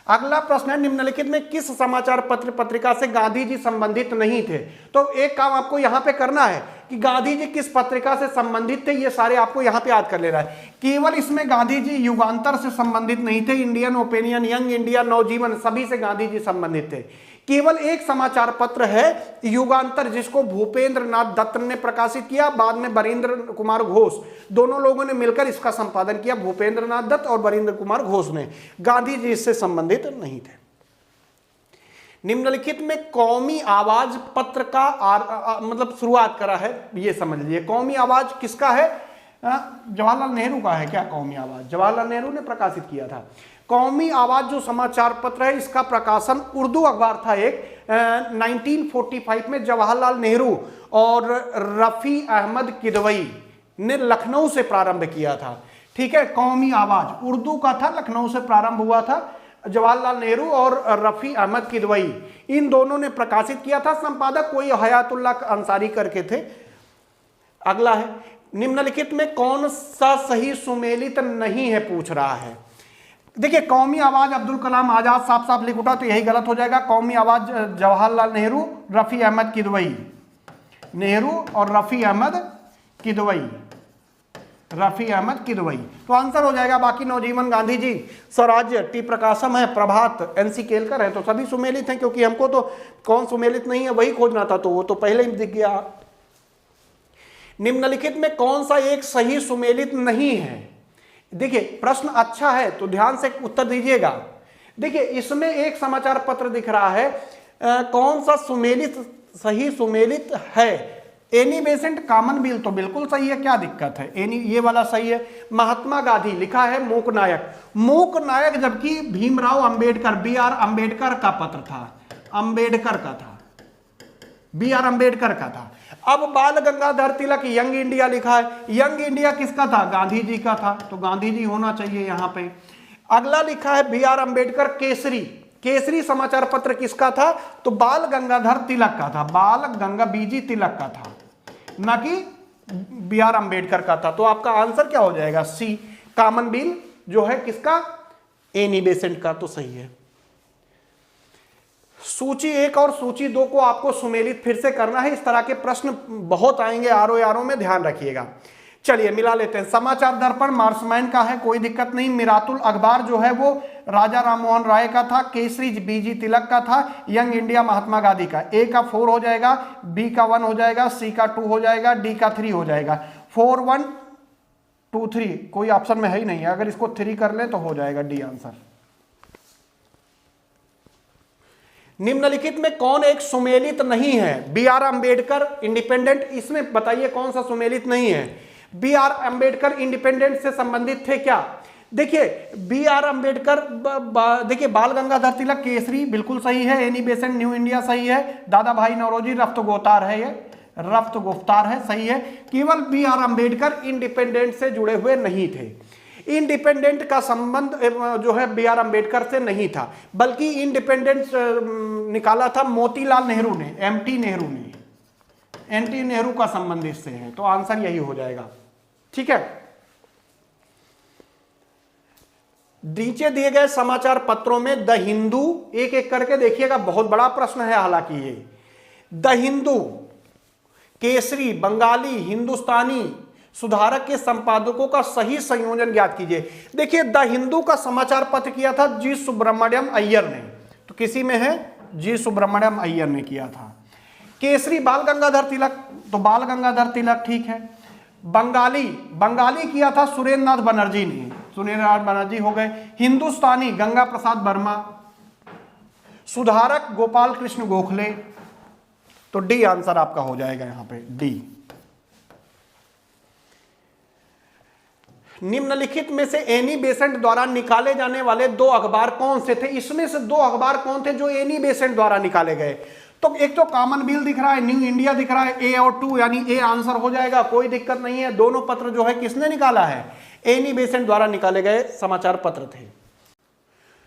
अगला प्रश्न है, निम्नलिखित में किस समाचार पत्र पत्रिका से गांधी जी संबंधित नहीं थे। तो एक काम आपको यहां पे करना है कि गांधी जी किस पत्रिका से संबंधित थे, ये सारे आपको यहां पे याद कर लेना है। केवल इसमें गांधी जी युगांतर से संबंधित नहीं थे, इंडियन ओपिनियन, यंग इंडिया, नवजीवन, सभी से गांधी जी संबंधित थे। केवल एक समाचार पत्र है युगांतर, जिसको भूपेंद्र नाथ दत्त ने प्रकाशित किया, बाद में वरिंद्र कुमार घोष, दोनों लोगों ने मिलकर इसका संपादन किया, भूपेंद्र नाथ दत्त और वरिंद्र कुमार घोष ने। गांधी जी इससे संबंधित नहीं थे। निम्नलिखित में कौमी आवाज पत्र का मतलब शुरुआत करा है, ये समझ लीजिए। कौमी आवाज किसका है? जवाहरलाल नेहरू का है क्या? कौमी आवाज जवाहरलाल नेहरू ने प्रकाशित किया था। कौमी आवाज जो समाचार पत्र है, इसका प्रकाशन उर्दू अखबार था एक 1945 में जवाहरलाल नेहरू और रफी अहमद किदवई ने लखनऊ से प्रारंभ किया था। ठीक है, कौमी आवाज उर्दू का था, लखनऊ से प्रारंभ हुआ था। जवाहरलाल नेहरू और रफी अहमद किदवई, इन दोनों ने प्रकाशित किया था। संपादक कोई हयातुल्लाह अंसारी करके थे। अगला है, निम्नलिखित में कौन सा सही सुमेलित नहीं है, पूछ रहा है। देखिए, कौमी आवाज अब्दुल कलाम आजाद साफ साफ लिख उठा, तो यही गलत हो जाएगा। कौमी आवाज जवाहरलाल नेहरू, रफी अहमद किदवई, नेहरू और रफी अहमद किदवई, रफी अहमद किदवई, तो आंसर हो जाएगा। बाकी नवजीवन गांधी जी, स्वराज्य, टी प्रकाशम है, प्रभात, एनसी केलकर है, तो सभी सुमेलित हैं, क्योंकि हमको तो कौन सुमेलित नहीं है वही खोजना था, तो वो तो पहले ही दिख गया। निम्नलिखित में कौन सा एक सही सुमेलित नहीं है? देखिए, प्रश्न अच्छा है तो ध्यान से उत्तर दीजिएगा। देखिए, इसमें एक समाचार पत्र दिख रहा है, कौन सा सुमेलित सही सुमेलित है? एनी बेसेंट कॉमनवेल्थ तो बिल्कुल सही है, क्या दिक्कत है? एनी, ये वाला सही है। महात्मा गांधी लिखा है मूक नायक, मूक नायक, जबकि भीमराव अंबेडकर, बी आर अंबेडकर का पत्र था, अंबेडकर का था, बी आर अंबेडकर का था। अब बाल गंगाधर तिलक यंग इंडिया लिखा है, यंग इंडिया किसका था? गांधी जी का था, तो गांधी जी होना चाहिए यहां पे। अगला लिखा है बी आर अंबेडकर केसरी, केसरी समाचार पत्र किसका था? तो बाल गंगाधर तिलक का था, बाल गंगा बीजी तिलक का था, ना कि बी आर अंबेडकर का था। तो आपका आंसर क्या हो जाएगा? सी, कॉमनवेल्थ जो है किसका? एनी बेसेंट का, तो सही है। सूची 1 और सूची 2 को आपको सुमेलित फिर से करना है। इस तरह के प्रश्न बहुत आएंगे आरओ में, ध्यान रखिएगा। चलिए मिला लेते हैं। समाचार दर्पण मार्क्समैन का है, कोई दिक्कत नहीं। मिरातुल अखबार जो है वो राजा राम मोहन राय का था, केसरी बीजी तिलक का था, यंग इंडिया महात्मा गांधी का। ए का 4 हो जाएगा, बी का 1 हो जाएगा, सी का 2 हो जाएगा, डी का 3 हो जाएगा। 4 1 2 3 कोई ऑप्शन में है ही नहीं है, अगर इसको 3 कर ले तो हो जाएगा डी आंसर। निम्नलिखित में कौन एक सुमेलित नहीं है? बी आर अंबेडकर इंडिपेंडेंट, इसमें बताइए कौन सा सुमेलित नहीं है? बी आर अंबेडकर इंडिपेंडेंट से संबंधित थे क्या? देखिए, बी आर अंबेडकर, देखिए बाल गंगाधर तिलक केसरी बिल्कुल सही है, एनी बेसेंट न्यू इंडिया सही है, दादा भाई नौरोजी रफ्त गुफ्तार है, ये रफ्त गुफ्तार है, सही है। केवल बी आर अंबेडकर इंडिपेंडेंट से जुड़े हुए नहीं थे। इंडिपेंडेंट का संबंध जो है बी आर अंबेडकर से नहीं था, बल्कि इंडिपेंडेंट निकाला था मोतीलाल नेहरू ने, एमटी नेहरू ने, एनटी नेहरू का संबंध इससे है, तो आंसर यही हो जाएगा। ठीक है, नीचे दिए गए समाचार पत्रों में द हिंदू, एक एक करके देखिएगा, बहुत बड़ा प्रश्न है हालांकि ये। द हिंदू, केसरी, बंगाली, हिंदुस्तानी, सुधारक के संपादकों का सही संयोजन ज्ञात कीजिए। देखिए, द हिंदू का समाचार पत्र किया था जी सुब्रमण्यम अय्यर ने, तो किसी में है? जी सुब्रमण्यम अय्यर ने किया था। केसरी बाल गंगाधर तिलक, तो बाल गंगाधर तिलक ठीक है। बंगाली, बंगाली किया था सुरेंद्र नाथ बनर्जी ने, सुरेंद्र नाथ बनर्जी हो गए। हिंदुस्तानी गंगा प्रसाद वर्मा। सुधारक गोपाल कृष्ण गोखले। तो डी आंसर आपका हो जाएगा यहां पे, डी। निम्नलिखित में से एनी बेसेंट द्वारा निकाले जाने वाले दो अखबार कौन से थे? इसमें से दो अखबार कौन थे जो एनी बेसेंट द्वारा निकाले गए? तो एक तो कॉमनवेल्थ दिख रहा है, न्यू इंडिया दिख रहा है, ए और टू, यानी ए आंसर हो जाएगा, कोई दिक्कत नहीं है। दोनों पत्र जो है किसने निकाला है? एनी बेसेंट द्वारा निकाले गए समाचार पत्र थे।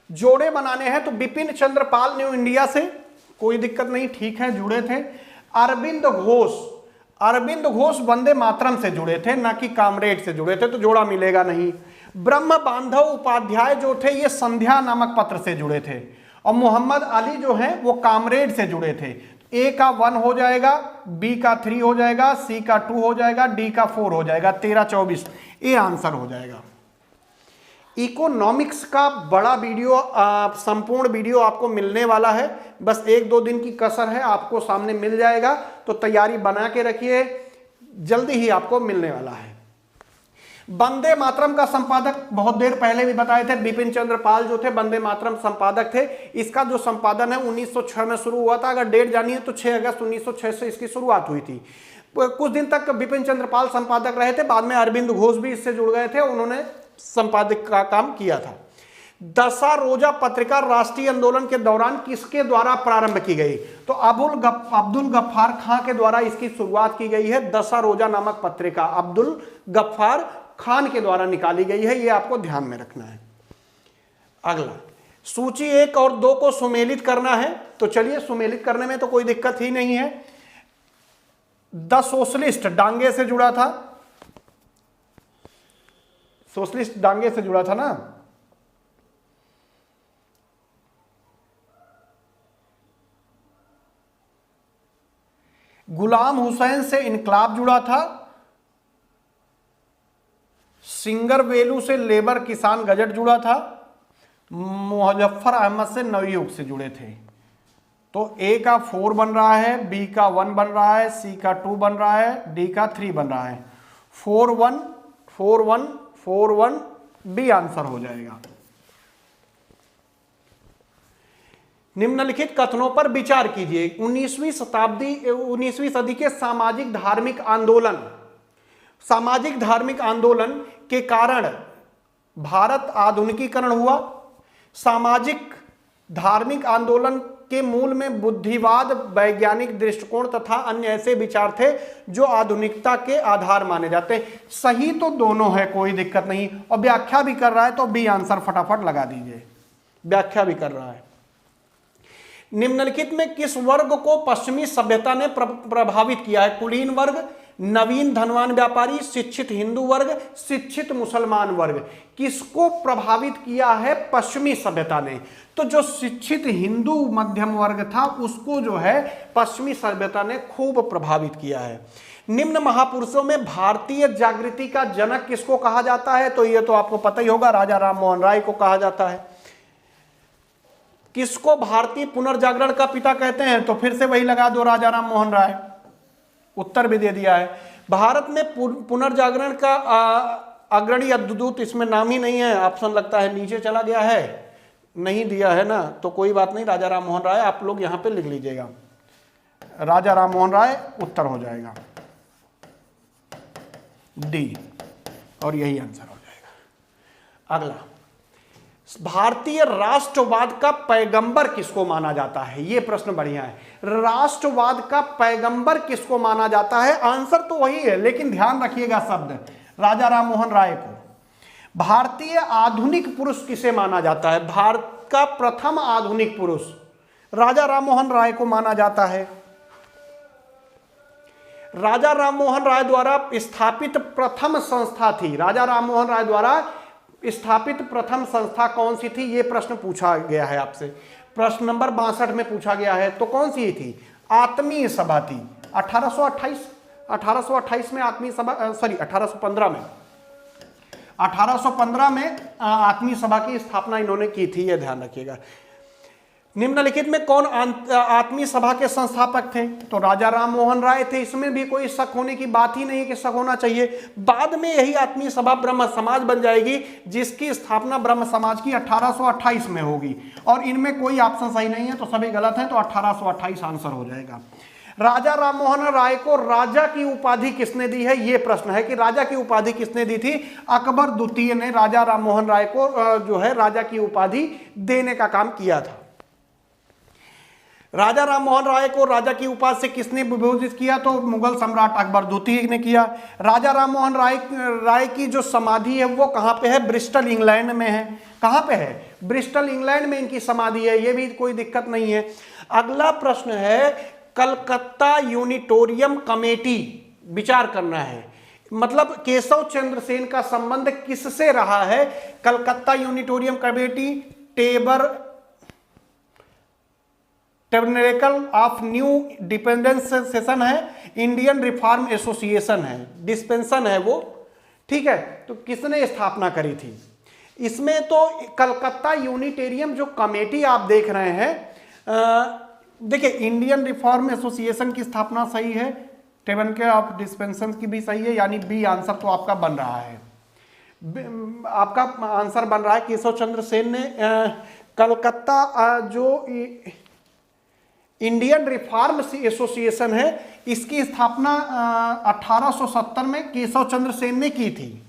जोड़े बनाने हैं तो बिपिन चंद्र पाल न्यू इंडिया से, कोई दिक्कत नहीं, ठीक है, जुड़े थे। अरविंद घोष वंदे मातरम से जुड़े थे, ना कि कामरेड से जुड़े थे, तो जोड़ा मिलेगा नहीं। ब्रह्म बांधव उपाध्याय जो थे ये संध्या नामक पत्र से जुड़े थे, और मोहम्मद अली जो है वो कामरेड से जुड़े थे। ए का 1 हो जाएगा, बी का 3 हो जाएगा, सी का 2 हो जाएगा, डी का 4 हो जाएगा, 13-24 ए आंसर हो जाएगा। इकोनॉमिक्स का बड़ा वीडियो, संपूर्ण वीडियो आपको मिलने वाला है, बस 1-2 दिन की कसर है, आपको सामने मिल जाएगा, तो तैयारी बना के रखिए, जल्दी ही आपको मिलने वाला है। वंदे मातरम का संपादक बहुत देर पहले भी बताए थे, बिपिन चंद्र पाल जो थे वंदे मातरम संपादक थे। इसका जो संपादन है 1906 में शुरू हुआ था, अगर डेट जानिए तो 6 अगस्त 1906 से इसकी शुरुआत हुई थी। कुछ दिन तक बिपिन चंद्र पाल संपादक रहे थे, बाद में अरविंद घोष भी इससे जुड़ गए थे, उन्होंने संपादक का काम किया था। दशा रोजा पत्रिका राष्ट्रीय आंदोलन के दौरान किसके द्वारा प्रारंभ की गई? तो अब्दुल गफ्फार खां के द्वारा इसकी शुरुआत की गई है। दशा रोजा नामक पत्रिका अब्दुल गफ्फार खान के द्वारा निकाली गई है, यह आपको ध्यान में रखना है। अगला, सूची 1 और 2 को सुमेलित करना है, तो चलिए सुमेलित करने में तो कोई दिक्कत ही नहीं है। द सोशलिस्ट डांगे से जुड़ा था, सोशलिस्ट डांगे से जुड़ा था ना। गुलाम हुसैन से इनकलाब जुड़ा था। सिंगर वेलू से लेबर किसान गजट जुड़ा था। मुजफ्फर अहमद से नवयुग से जुड़े थे। तो ए का 4 बन रहा है, बी का 1 बन रहा है, सी का 2 बन रहा है, डी का 3 बन रहा है। 4-1 4-1 4-1 बी आंसर हो जाएगा। निम्नलिखित कथनों पर विचार कीजिए। 19वीं सदी के सामाजिक धार्मिक आंदोलन के कारण भारत आधुनिकीकरण हुआ। सामाजिक धार्मिक आंदोलन के मूल में बुद्धिवाद, वैज्ञानिक दृष्टिकोण तथा अन्य ऐसे विचार थे जो आधुनिकता के आधार माने जाते हैं। सही तो दोनों है, कोई दिक्कत नहीं, और व्याख्या भी कर रहा है तो बी आंसर फटाफट लगा दीजिए, व्याख्या भी कर रहा है। निम्नलिखित में किस वर्ग को पश्चिमी सभ्यता ने प्रभावित किया है? कुलीन वर्ग, नवीन धनवान व्यापारी, शिक्षित हिंदू वर्ग, शिक्षित मुसलमान वर्ग। किसको प्रभावित किया है पश्चिमी सभ्यता ने? तो जो शिक्षित हिंदू मध्यम वर्ग था उसको जो है पश्चिमी सभ्यता ने खूब प्रभावित किया है। निम्न महापुरुषों में भारतीय जागृति का जनक किसको कहा जाता है? तो ये तो आपको पता ही होगा, राजा राम मोहन राय को कहा जाता है। किसको भारतीय पुनर्जागरण का पिता कहते हैं? तो फिर से वही लगा दो, राजा राम मोहन राय। उत्तर भी दे दिया है। भारत में पुनर्जागरण का अग्रणी अद्भुत, इसमें नाम ही नहीं है, ऑप्शन लगता है नीचे चला गया है, नहीं दिया है ना, तो कोई बात नहीं, राजा राम मोहन राय आप लोग यहां पे लिख लीजिएगा, राजा राम मोहन राय उत्तर हो जाएगा डी, और यही आंसर हो जाएगा। अगला, भारतीय राष्ट्रवाद का पैगंबर किसको माना जाता है? यह प्रश्न बढ़िया है। राष्ट्रवाद का पैगंबर किसको माना जाता है? आंसर तो वही है, लेकिन ध्यान रखिएगा शब्द, राजा राम मोहन राय को। भारतीय आधुनिक पुरुष किसे माना जाता है? भारत का प्रथम आधुनिक पुरुष राजा राम मोहन राय को माना जाता है। राजा राम मोहन राय द्वारा स्थापित प्रथम संस्था थी, राजा राम मोहन राय द्वारा स्थापित प्रथम संस्था कौन सी थी? यह प्रश्न पूछा गया है आपसे, प्रश्न नंबर 62 में पूछा गया है। तो कौन सी थी? आत्मीय सभा थी। 1828 में आत्मीय सभा, सॉरी 1815 में आत्मीय सभा की स्थापना इन्होंने की थी, यह ध्यान रखिएगा। निम्नलिखित में कौन आत्मीय सभा के संस्थापक थे? तो राजा राम मोहन राय थे। इसमें भी कोई शक होने की बात ही नहीं है कि शक होना चाहिए। बाद में यही आत्मीय सभा ब्रह्म समाज बन जाएगी, जिसकी स्थापना ब्रह्म समाज की 1828 में होगी। और इनमें कोई ऑप्शन सही नहीं है, तो सभी गलत हैं, तो 1828 आंसर हो जाएगा। राजा राम मोहन राय को राजा की उपाधि किसने दी है? ये प्रश्न है कि राजा की उपाधि किसने दी थी? अकबर द्वितीय ने राजा राम मोहन राय को जो है राजा की उपाधि देने का काम किया था। राजा राम मोहन राय को राजा की उपाधि से किसने विभूषित किया? तो मुगल सम्राट अकबर द्वितीय ने किया। राजा राम मोहन राय की जो समाधि है वो कहाँ पे है? ब्रिस्टल इंग्लैंड में है। कहाँ पे है? ब्रिस्टल इंग्लैंड में इनकी समाधि है, ये भी कोई दिक्कत नहीं है। अगला प्रश्न है, कलकत्ता यूनिटोरियम कमेटी, विचार करना है, मतलब केशव चंद्र सेन का संबंध किससे रहा है? Calcutta Unitarian Committee Tabernacle of New Dependence Session है, इंडियन रिफॉर्म एसोसिएशन है, डिस्पेंसन है वो, ठीक है। तो किसने स्थापना करी थी? इसमें तो कलकत्ता यूनिटेरियम जो कमेटी आप देख रहे हैं, देखिए इंडियन रिफॉर्म एसोसिएशन की स्थापना सही है, टैबरनेकल ऑफ डिस्पेंसन की भी सही है, यानी बी आंसर तो आपका बन रहा है। आपका आंसर बन रहा है केशव चंद्र सेन ने कलकत्ता जो इंडियन रिफॉर्म एसोसिएशन है, इसकी स्थापना 1870 में केशव चंद्र सेन ने की थी।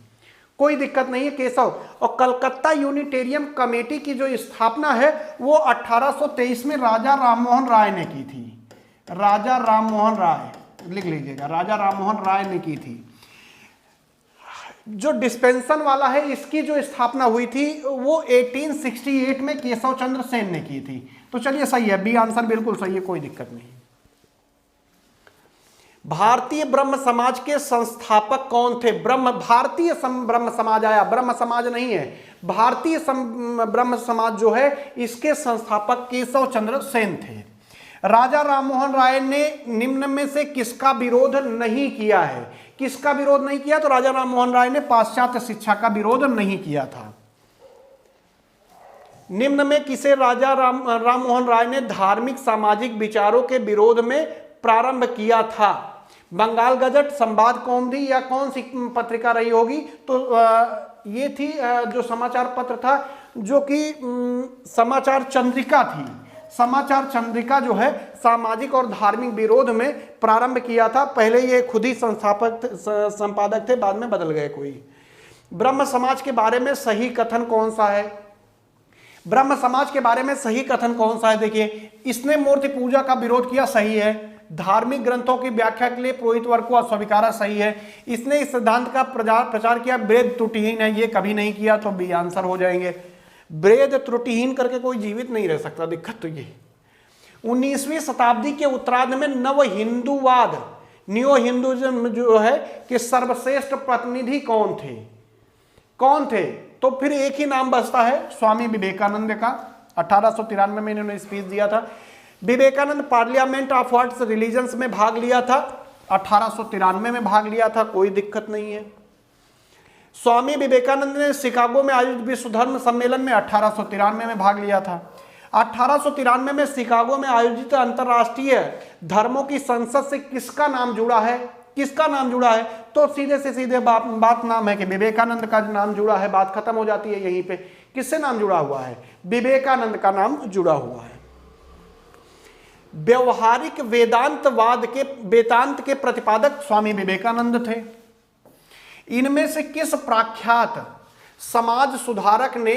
कोई दिक्कत नहीं है केशव। और कलकत्ता यूनिटेरियम कमेटी की जो स्थापना है वो 1823 में राजा राममोहन राय ने की थी। राजा राममोहन राय, लिख लीजिएगा, राजा राममोहन राय ने की थी। जो डिस्पेंसन वाला है, इसकी जो स्थापना हुई थी वो 1868 में केशव चंद्र सेन ने की थी। तो चलिए सही है, बी आंसर बिल्कुल सही है, कोई दिक्कत नहीं। भारतीय ब्रह्म समाज के संस्थापक कौन थे? भारतीय ब्रह्म समाज आया, ब्रह्म समाज नहीं है, भारतीय ब्रह्म समाज जो है इसके संस्थापक केशव चंद्र सेन थे। राजा राममोहन राय ने निम्न में से किसका विरोध नहीं किया है? किसका विरोध नहीं किया? तो राजा राममोहन राय ने पाश्चात्य शिक्षा का विरोध नहीं किया था। निम्न में किसे राजा राममोहन राय ने धार्मिक सामाजिक विचारों के विरोध में प्रारंभ किया था? बंगाल गजट, संवाद कौमुदी या कौन सी पत्रिका रही होगी? तो ये थी जो समाचार पत्र था, जो कि समाचार चंद्रिका थी। समाचार चंद्रिका जो है सामाजिक और धार्मिक विरोध में प्रारंभ किया था। पहले ये खुद ही संपादक थे, बाद में बदल गए कोई। ब्रह्म समाज के बारे में सही कथन कौन सा है? ब्रह्म समाज के बारे में सही कथन कौन सा है? देखिए, इसने मूर्ति पूजा का विरोध किया, सही है। धार्मिक ग्रंथों की व्याख्या के लिए पुरोहित वर्ग को अस्वीकारा, सही है। इसने इस सिद्धांत का प्रचार किया, वेद त्रुटिहीन है, ये कभी नहीं किया, तो बी आंसर हो जाएंगे। वेद त्रुटिहीन करके कोई जीवित नहीं रह सकता, दिक्कत तो ये। 19वीं शताब्दी के उत्तरार्ध में नव हिंदूवाद, न्यू हिंदुइज्म जो है कि सर्वश्रेष्ठ प्रतिनिधि कौन थे? कौन थे? तो फिर एक ही नाम बचता है, स्वामी विवेकानंद का। 1893 में इन्होंने स्पीच दिया था। Vivekananda parliament of world religions में भाग लिया था, 1893 में भाग लिया था, कोई दिक्कत नहीं है। स्वामी विवेकानंद ने शिकागो में आयोजित विश्व धर्म सम्मेलन में 1893 में भाग लिया था। 1893 में शिकागो में आयोजित अंतर्राष्ट्रीय धर्मों की संसद से किसका नाम जुड़ा है? किसका नाम जुड़ा है? तो सीधे से सीधे बात नाम है कि विवेकानंद का नाम जुड़ा है, बात खत्म हो जाती है यहीं पे। किससे नाम जुड़ा हुआ है? विवेकानंद का नाम जुड़ा हुआ है। व्यवहारिक वेदांत के प्रतिपादक स्वामी विवेकानंद थे। इनमें से किस प्रख्यात समाज सुधारक ने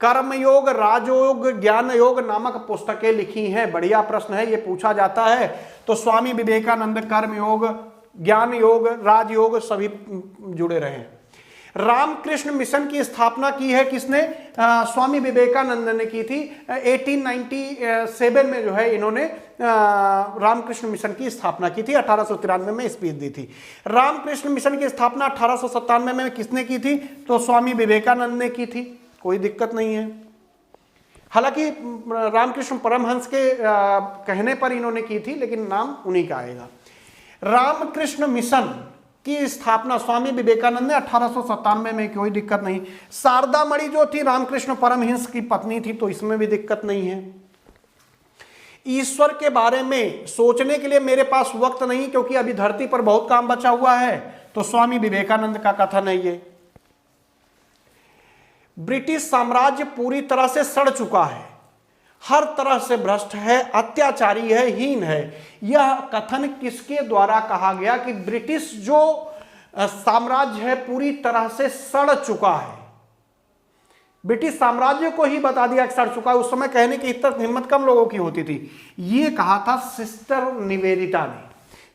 कर्मयोग, राजयोग, ज्ञान योग नामक पुस्तकें लिखी हैं? बढ़िया प्रश्न है, ये पूछा जाता है। तो स्वामी विवेकानंद कर्मयोग, ज्ञान योग, राजयोग सभी जुड़े रहे। रामकृष्ण मिशन की स्थापना की है किसने? स्वामी विवेकानंद ने की थी। 1897 में जो है इन्होंने रामकृष्ण मिशन की स्थापना की थी। 1893 में स्पीच दी थी। रामकृष्ण मिशन की स्थापना 1897 में किसने की थी? तो स्वामी विवेकानंद ने की थी, कोई दिक्कत नहीं है। हालांकि रामकृष्ण परमहंस के कहने पर इन्होंने की थी, लेकिन नाम उन्हीं का आएगा। रामकृष्ण मिशन की स्थापना स्वामी विवेकानंद ने 1897 में, कोई दिक्कत नहीं। शारदा मणि जो थी रामकृष्ण परमहंस की पत्नी थी, तो इसमें भी दिक्कत नहीं है। ईश्वर के बारे में सोचने के लिए मेरे पास वक्त नहीं क्योंकि अभी धरती पर बहुत काम बचा हुआ है, तो स्वामी विवेकानंद का कथन है ये। ब्रिटिश साम्राज्य पूरी तरह से सड़ चुका है, हर तरह से भ्रष्ट है, अत्याचारी है, हीन है। यह कथन किसके द्वारा कहा गया कि ब्रिटिश जो साम्राज्य है पूरी तरह से सड़ चुका है? ब्रिटिश साम्राज्य को ही बता दिया कि सड़ चुका है। उस समय कहने की इतना हिम्मत कम लोगों की होती थी। ये कहा था सिस्टर निवेदिता ने।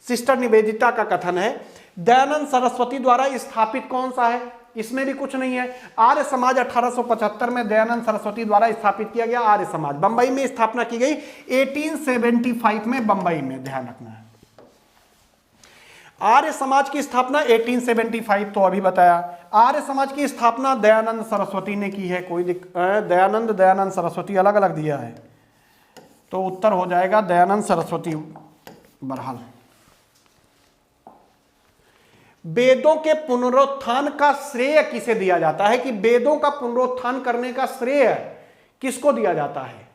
सिस्टर निवेदिता का कथन है। दयानंद सरस्वती द्वारा स्थापित कौन सा है? इसमें भी कुछ नहीं है। आर्य समाज 1875 में दयानंद सरस्वती द्वारा स्थापित किया गया। आर्य समाज बंबई में स्थापना की गई 1875 में, बंबई में, ध्यान रखना है। आर्य समाज की स्थापना 1875 तो अभी बताया। आर्य समाज की स्थापना दयानंद सरस्वती ने की है। कोई दयानंद सरस्वती अलग अलग दिया है, तो उत्तर हो जाएगा दयानंद सरस्वती। बहरहाल वेदों के पुनरुत्थान का श्रेय किसे दिया जाता है? कि वेदों का पुनरुत्थान करने का श्रेय किसको दिया जाता है?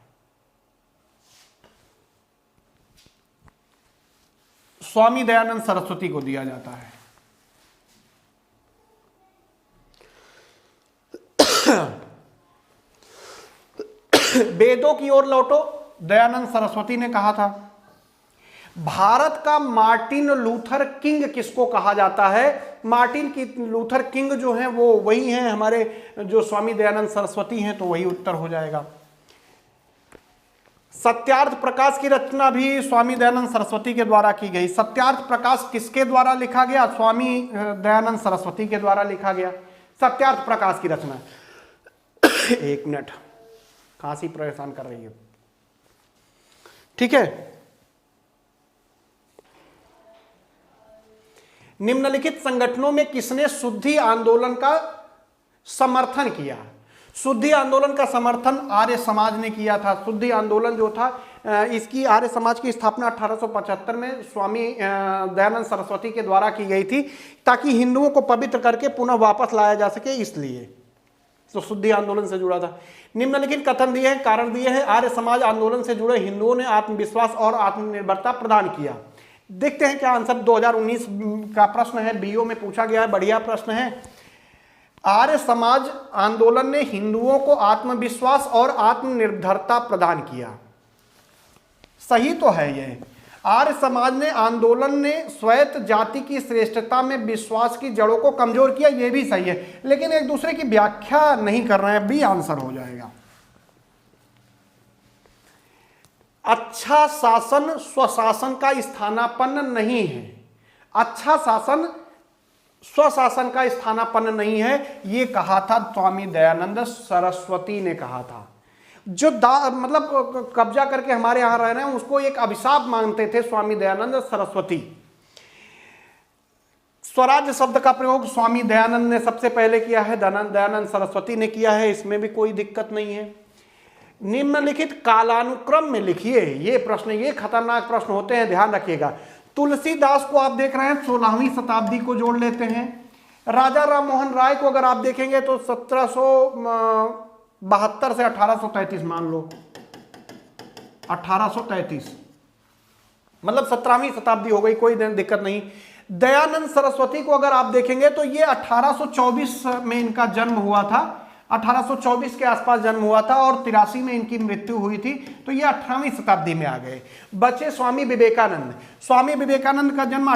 स्वामी दयानंद सरस्वती को दिया जाता है। वेदों की ओर लौटो, दयानंद सरस्वती ने कहा था। भारत का मार्टिन लूथर किंग किसको कहा जाता है? मार्टिन लूथर किंग जो हैं वो वही हैं हमारे जो स्वामी दयानंद सरस्वती हैं, तो वही उत्तर हो जाएगा। सत्यार्थ प्रकाश की रचना भी स्वामी दयानंद सरस्वती के द्वारा की गई। सत्यार्थ प्रकाश किसके द्वारा लिखा गया? स्वामी दयानंद सरस्वती के द्वारा लिखा गया सत्यार्थ प्रकाश की रचना। एक मिनट, खांसी परेशान कर रही है, ठीक है। निम्नलिखित संगठनों में किसने शुद्धि आंदोलन का समर्थन किया? शुद्धि आंदोलन का समर्थन आर्य समाज ने किया था। शुद्धि आंदोलन जो था, इसकी आर्य समाज की स्थापना 1875 में स्वामी दयानंद सरस्वती के द्वारा की गई थी, ताकि हिंदुओं को पवित्र करके पुनः वापस लाया जा सके, इसलिए तो शुद्धि आंदोलन से जुड़ा था। निम्नलिखित कथन दिए हैं, कारण दिए हैं। आर्य समाज आंदोलन से जुड़े हिंदुओं ने आत्मविश्वास और आत्मनिर्भरता प्रदान किया। देखते हैं क्या आंसर। 2019 का प्रश्न है, बीओ में पूछा गया है, बढ़िया प्रश्न है। आर्य समाज आंदोलन ने हिंदुओं को आत्मविश्वास और आत्मनिर्भरता प्रदान किया। सही तो है ये। आर्य समाज ने आंदोलन ने स्वैत जाति की श्रेष्ठता में विश्वास की जड़ों को कमजोर किया, ये भी सही है, लेकिन एक दूसरे की व्याख्या नहीं कर रहे हैं। बी आंसर हो जाएगा। अच्छा शासन स्वशासन का स्थानापन्न नहीं है। अच्छा शासन स्वशासन का स्थानापन्न नहीं है, ये कहा था स्वामी दयानंद सरस्वती ने कहा था। जो मतलब कब्जा करके हमारे यहां रह रहे हैं उसको एक अभिशाप मानते थे स्वामी दयानंद सरस्वती। स्वराज्य शब्द का प्रयोग स्वामी दयानंद ने सबसे पहले किया है, दयानंद सरस्वती ने किया है, इसमें भी कोई दिक्कत नहीं है। निम्नलिखित कालानुक्रम में लिखिए। ये प्रश्न, ये खतरनाक प्रश्न होते हैं, ध्यान रखिएगा। तुलसीदास को आप देख रहे हैं 16वीं शताब्दी को जोड़ लेते हैं। राजा राम मोहन राय को अगर आप देखेंगे तो 1772 से 1833 मान लो, 1833 मतलब 17वीं शताब्दी हो गई, कोई दिक्कत नहीं। दयानंद सरस्वती को अगर आप देखेंगे तो ये 1824 में इनका जन्म हुआ था, 1824 के आसपास जन्म हुआ था और 83 में इनकी मृत्यु हुई थी, तो ये 18वीं शताब्दी में आ गए। बचे स्वामी विवेकानंद। स्वामी विवेकानंद का जन्म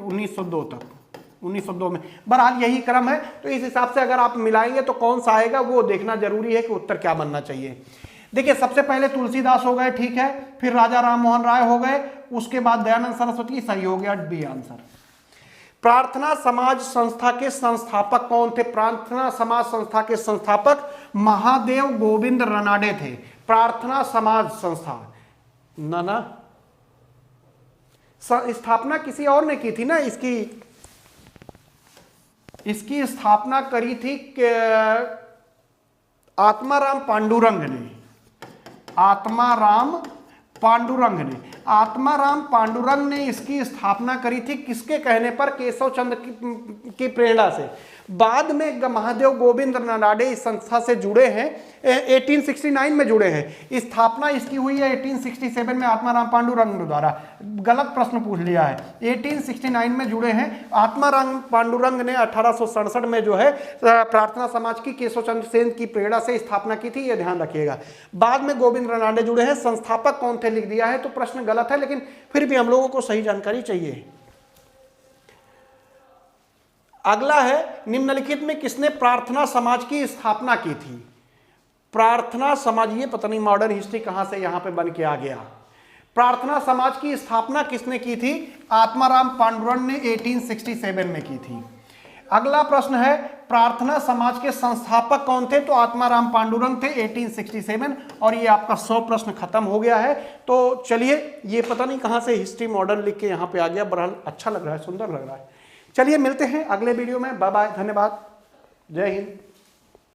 1902 तक, 1902 में। बहरहाल यही क्रम है, तो इस हिसाब से अगर आप मिलाएंगे तो कौन सा आएगा वो देखना जरूरी है कि उत्तर क्या बनना चाहिए। देखिए, सबसे पहले तुलसीदास हो गए, ठीक है, फिर राजा राम मोहन राय हो गए, उसके बाद दयानंद सरस्वती, सही हो गया, बी आंसर। प्रार्थना समाज संस्था के संस्थापक कौन थे? प्रार्थना समाज संस्था के संस्थापक महादेव गोविंद रनाडे थे। प्रार्थना समाज संस्था ना स्थापना किसी और ने की थी ना, इसकी स्थापना करी थी आत्माराम पांडुरंग ने। आत्माराम पांडुरंग ने इसकी स्थापना करी थी। किसके कहने पर? केशव चंद्र की प्रेरणा से। बाद में महादेव गोविंद रनाडे इस संस्था से जुड़े हैं, 1869 में जुड़े हैं। स्थापना इसकी हुई है 1867 में आत्माराम पांडुरंग द्वारा। गलत प्रश्न पूछ लिया है, 1869 में जुड़े हैं। आत्माराम पांडुरंग ने 1867 में जो है प्रार्थना समाज की केशव चंद्र सेन की प्रेरणा से स्थापना की थी, ये ध्यान रखिएगा। बाद में गोविंद रनाडे जुड़े हैं। संस्थापक कौन थे लिख दिया है, तो प्रश्न गलत है, लेकिन फिर भी हम लोगों को सही जानकारी चाहिए। अगला है, निम्नलिखित में किसने प्रार्थना समाज की स्थापना की थी? प्रार्थना समाज, ये पता नहीं मॉडर्न हिस्ट्री कहां से यहां पे बन के आ गया। प्रार्थना समाज की स्थापना किसने की थी? आत्माराम पांडुरंग ने 1867 में की थी। अगला प्रश्न है, प्रार्थना समाज के संस्थापक कौन थे? तो आत्माराम पांडुरंग थे, 1867। और ये आपका 100 प्रश्न खत्म हो गया है। तो चलिए, ये पता नहीं कहां से हिस्ट्री मॉडर्न लिख के यहां पे आ गया, बहरहाल अच्छा लग रहा है, सुंदर लग रहा है। चलिए मिलते हैं अगले वीडियो में। बाय बाय, धन्यवाद, जय हिंद।